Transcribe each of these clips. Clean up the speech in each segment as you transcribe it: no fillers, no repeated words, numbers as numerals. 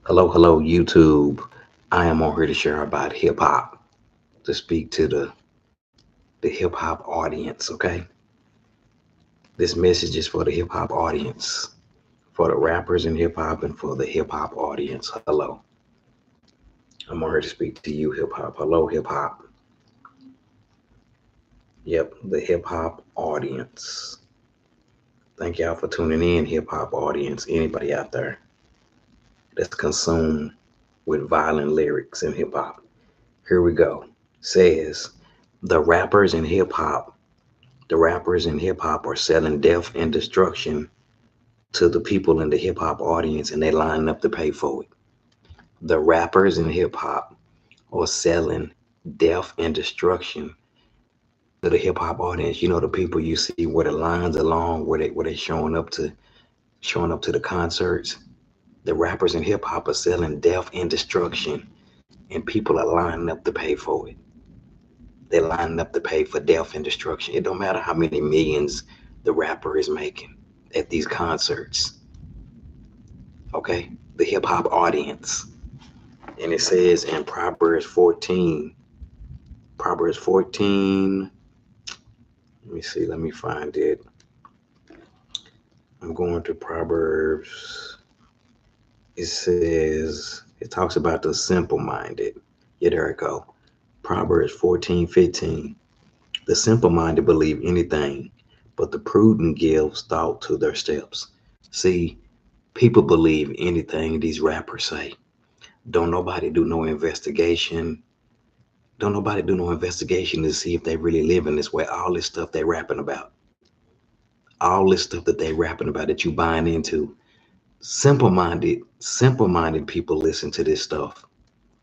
Hello, YouTube. I am on here to share about hip hop, to speak to the hip hop audience, okay? This message is for the hip hop audience, for the rappers in hip hop, and for the hip hop audience. Hello. I'm on here to speak to you, hip hop. Hello, hip hop. Yep, the hip hop audience. Thank y'all for tuning in, hip hop audience. Anybody out there that's consumed with violent lyrics in hip hop. Here we go. Says the rappers in hip hop The rappers in hip hop are selling death and destruction to the people in the hip hop audience, and they lining up to pay for it. The rappers in hip hop are selling death and destruction to the hip hop audience. You know, the people you see where the lines along where they showing up to the concerts. The rappers in hip hop are selling death and destruction, and people are lining up to pay for it. They're lining up to pay for death and destruction. It don't matter how many millions the rapper is making at these concerts. Okay, the hip hop audience. And it says in Proverbs 14, let me see, let me find it. I'm going to Proverbs. It talks about the simple minded. Yeah, there it go. Proverbs 14:15. The simple minded believe anything, but the prudent gives thought to their steps. See, people believe anything these rappers say. Don't nobody do no investigation. Don't nobody do no investigation to see if they really living this way. All this stuff they rapping about, all this stuff that they rapping about that you buying into. Simple minded people listen to this stuff.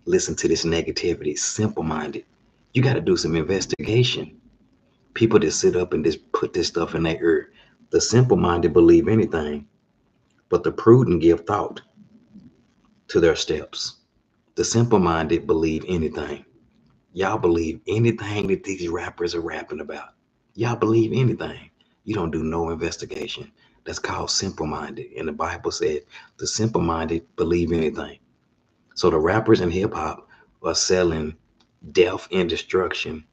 Listen to this negativity. Simple minded. You got to do some investigation. People that sit up and just put this stuff in their ear. The simple minded believe anything, but the prudent give thought to their steps. The simple minded believe anything. Y'all believe anything that these rappers are rapping about. Y'all believe anything. You don't do no investigation. That's called simple minded. And the Bible said the simple minded believe anything. So the rappers in hip hop are selling death and destruction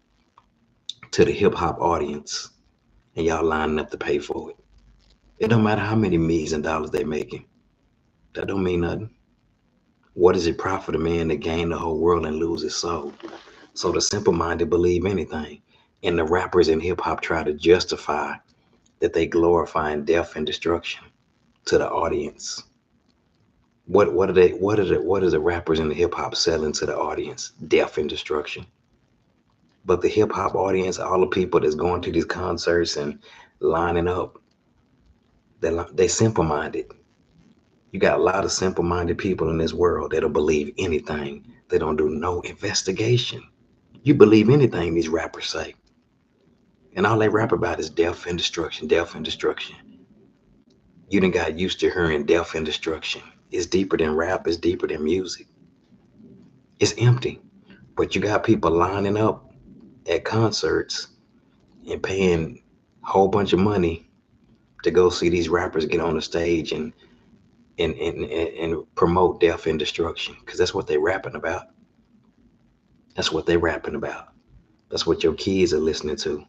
to the hip hop audience, and y'all lining up to pay for it. It don't matter how many millions of dollars they making. That don't mean nothing. What does it profit a man to gain the whole world and lose his soul? So the simple minded believe anything. And the rappers in hip hop try to justify that they glorifying death and destruction to the audience. What are the rappers in the hip hop selling to the audience? Death and destruction. But the hip hop audience, all the people that's going to these concerts and lining up, they simple minded. You got a lot of simple minded people in this world that'll believe anything. They don't do no investigation. You believe anything these rappers say. And all they rap about is death and destruction, death and destruction. You done got used to hearing death and destruction. It's deeper than rap, it's deeper than music. It's empty. But you got people lining up at concerts and paying a whole bunch of money to go see these rappers get on the stage and promote death and destruction. Because that's what they rapping about. That's what they rapping about. That's what your kids are listening to.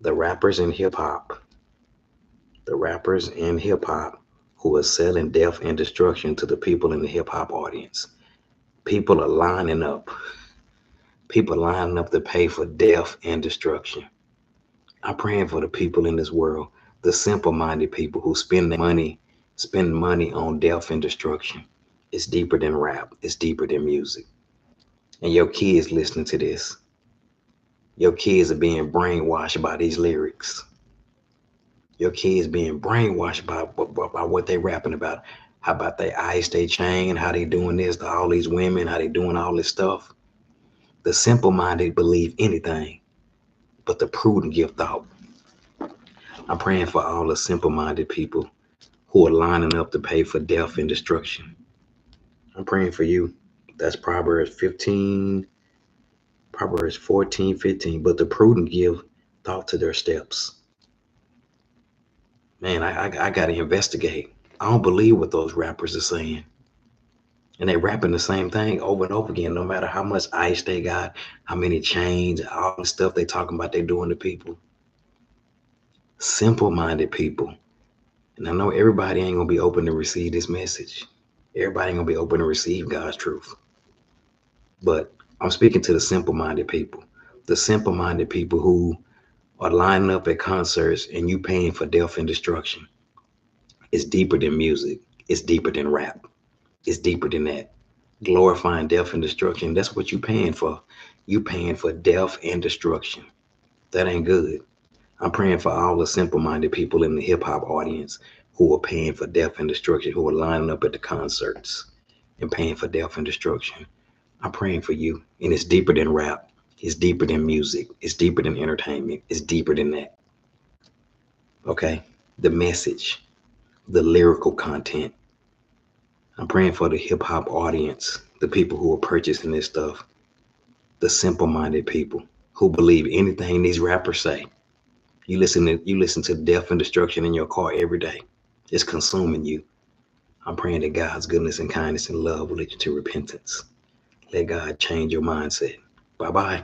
The rappers in hip hop, the rappers in hip hop who are selling death and destruction to the people in the hip hop audience. People are lining up. People lining up to pay for death and destruction. I'm praying for the people in this world, the simple-minded people who spend money on death and destruction. It's deeper than rap. It's deeper than music. And your kids listening to this. Your kids are being brainwashed by these lyrics. Your kids being brainwashed by what they rapping about. How about they ice, they chain, how they doing this to all these women, how they doing all this stuff. The simple-minded believe anything, but the prudent give thought. I'm praying for all the simple-minded people who are lining up to pay for death and destruction. I'm praying for you. That's Proverbs 14:15. But the prudent give thought to their steps. Man, I got to investigate. I don't believe what those rappers are saying. And they rapping the same thing over and over again, no matter how much ice they got, how many chains, all the stuff they talking about they doing to people. Simple-minded people. And I know everybody ain't gonna be open to receive this message. Everybody ain't gonna be open to receive God's truth. But I'm speaking to the simple-minded people. The simple-minded people who are lining up at concerts and you paying for death and destruction. It's deeper than music. It's deeper than rap. It's deeper than that. Glorifying death and destruction. That's what you paying for. You paying for death and destruction. That ain't good. I'm praying for all the simple-minded people in the hip-hop audience who are paying for death and destruction, who are lining up at the concerts and paying for death and destruction. I'm praying for you. And it's deeper than rap. It's deeper than music. It's deeper than entertainment. It's deeper than that. Okay? The message, the lyrical content. I'm praying for the hip-hop audience, the people who are purchasing this stuff, the simple-minded people who believe anything these rappers say. You listen to death and destruction in your car every day. It's consuming you. I'm praying that God's goodness and kindness and love will lead you to repentance. Let God change your mindset. Bye-bye.